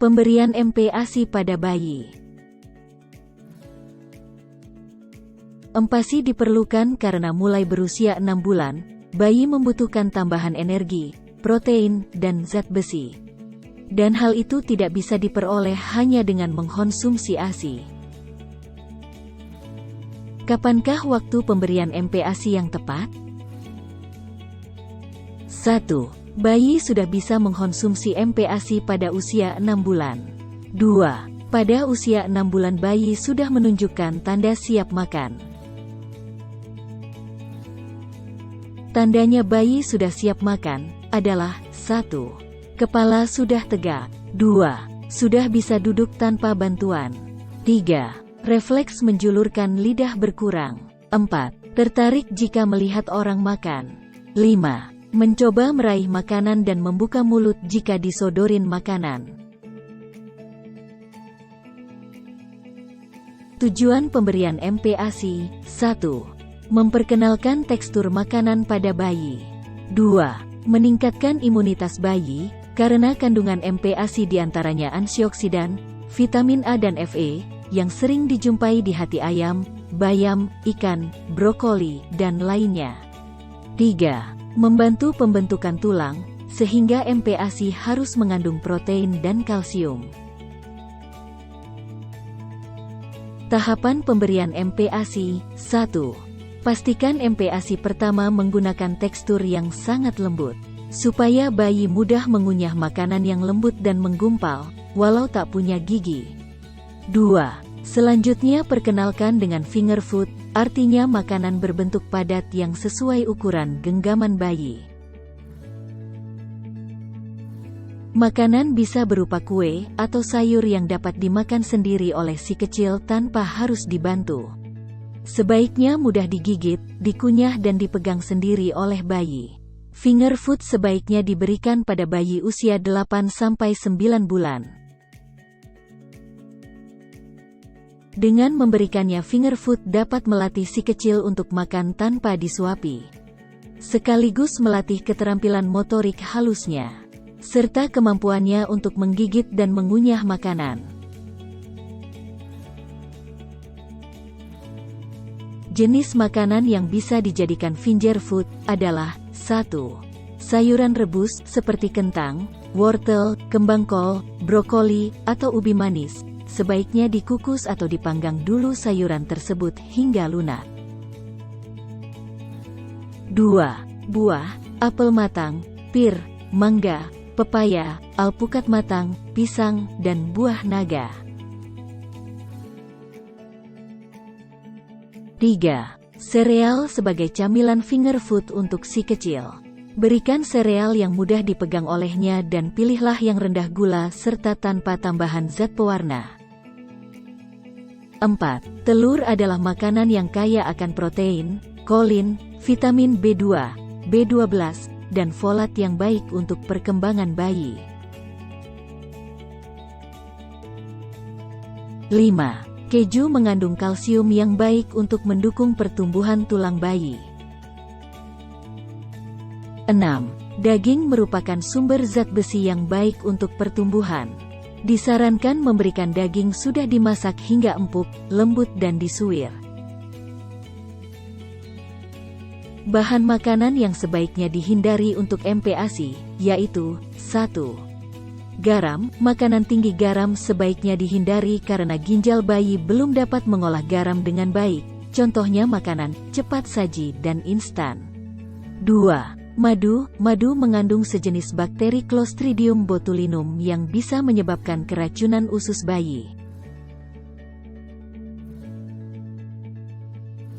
Pemberian MPASI pada bayi. MPASI diperlukan karena mulai berusia 6 bulan, bayi membutuhkan tambahan energi, protein, dan zat besi. Dan hal itu tidak bisa diperoleh hanya dengan mengkonsumsi ASI. Kapankah waktu pemberian MPASI yang tepat? 1. Bayi sudah bisa mengkonsumsi MPASI pada usia 6 bulan. 2. Pada usia 6 bulan bayi sudah menunjukkan tanda siap makan. Tandanya bayi sudah siap makan adalah 1. Kepala sudah tegak. 2. Sudah bisa duduk tanpa bantuan. 3. Refleks menjulurkan lidah berkurang. 4. Tertarik jika melihat orang makan. 5. Mencoba meraih makanan dan membuka mulut jika disodorin makanan. Tujuan pemberian MPASI: 1. Memperkenalkan tekstur makanan pada bayi. 2. Meningkatkan imunitas bayi, karena kandungan MPASI diantaranya antioksidan, vitamin A dan Fe, yang sering dijumpai di hati ayam, bayam, ikan, brokoli, dan lainnya. 3. Membantu pembentukan tulang, sehingga MPASI harus mengandung protein dan kalsium. Tahapan pemberian MPASI: 1. Pastikan MPASI pertama menggunakan tekstur yang sangat lembut, supaya bayi mudah mengunyah makanan yang lembut dan menggumpal, walau tak punya gigi. 2. Selanjutnya perkenalkan dengan finger food, artinya makanan berbentuk padat yang sesuai ukuran genggaman bayi. Makanan bisa berupa kue atau sayur yang dapat dimakan sendiri oleh si kecil tanpa harus dibantu. Sebaiknya mudah digigit, dikunyah dan dipegang sendiri oleh bayi. Finger food sebaiknya diberikan pada bayi usia 8-9 bulan. Dengan memberikannya finger food dapat melatih si kecil untuk makan tanpa disuapi, sekaligus melatih keterampilan motorik halusnya, serta kemampuannya untuk menggigit dan mengunyah makanan. Jenis makanan yang bisa dijadikan finger food adalah 1. Sayuran rebus seperti kentang, wortel, kembang kol, brokoli, atau ubi manis. Sebaiknya dikukus atau dipanggang dulu sayuran tersebut hingga lunak. 2. Buah, apel matang, pir, mangga, pepaya, alpukat matang, pisang, dan buah naga. 3. Sereal sebagai camilan finger food untuk si kecil. Berikan sereal yang mudah dipegang olehnya dan pilihlah yang rendah gula serta tanpa tambahan zat pewarna. 4. Telur adalah makanan yang kaya akan protein, kolin, vitamin B2, B12, dan folat yang baik untuk perkembangan bayi. 5. Keju mengandung kalsium yang baik untuk mendukung pertumbuhan tulang bayi. 6. Daging merupakan sumber zat besi yang baik untuk pertumbuhan. Disarankan memberikan daging sudah dimasak hingga empuk, lembut dan disuir. Bahan makanan yang sebaiknya dihindari untuk MPASI, yaitu 1. Garam, makanan tinggi garam sebaiknya dihindari karena ginjal bayi belum dapat mengolah garam dengan baik, contohnya makanan cepat saji dan instan. 2. Madu mengandung sejenis bakteri Clostridium botulinum yang bisa menyebabkan keracunan usus bayi.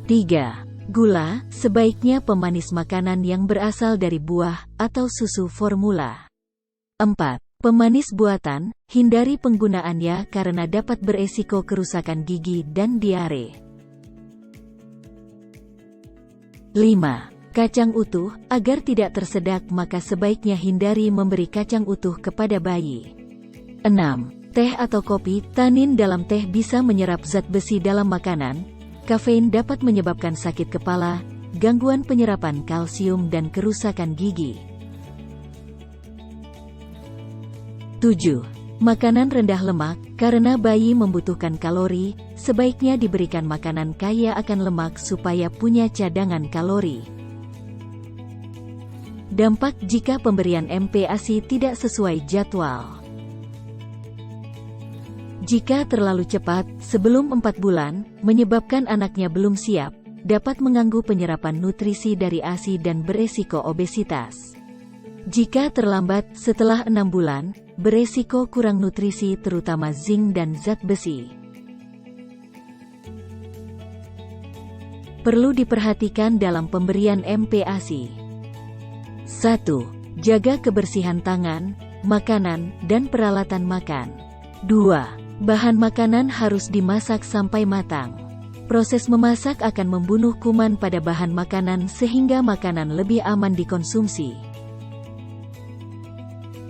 3. Gula, sebaiknya pemanis makanan yang berasal dari buah atau susu formula. 4. Pemanis buatan, hindari penggunaannya karena dapat beresiko kerusakan gigi dan diare. 5. Kacang utuh, agar tidak tersedak maka sebaiknya hindari memberi kacang utuh kepada bayi. 6. Teh atau kopi, tanin dalam teh bisa menyerap zat besi dalam makanan, kafein dapat menyebabkan sakit kepala, gangguan penyerapan kalsium dan kerusakan gigi. 7. Makanan rendah lemak, karena bayi membutuhkan kalori, sebaiknya diberikan makanan kaya akan lemak supaya punya cadangan kalori. Dampak jika pemberian MPASI tidak sesuai jadwal. Jika terlalu cepat, sebelum 4 bulan, menyebabkan anaknya belum siap, dapat mengganggu penyerapan nutrisi dari ASI dan beresiko obesitas. Jika terlambat, setelah 6 bulan, beresiko kurang nutrisi terutama zinc dan zat besi. Perlu diperhatikan dalam pemberian MPASI. 1. Jaga kebersihan tangan, makanan, dan peralatan makan. 2. Bahan makanan harus dimasak sampai matang. Proses memasak akan membunuh kuman pada bahan makanan sehingga makanan lebih aman dikonsumsi.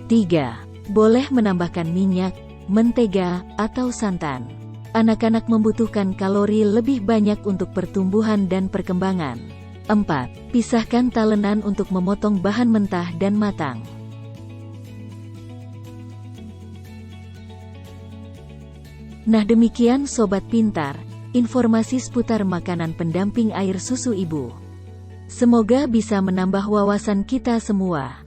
3. Boleh menambahkan minyak, mentega, atau santan. Anak-anak membutuhkan kalori lebih banyak untuk pertumbuhan dan perkembangan. 4. Pisahkan talenan untuk memotong bahan mentah dan matang. Nah demikian Sobat Pintar, informasi seputar makanan pendamping air susu ibu. Semoga bisa menambah wawasan kita semua.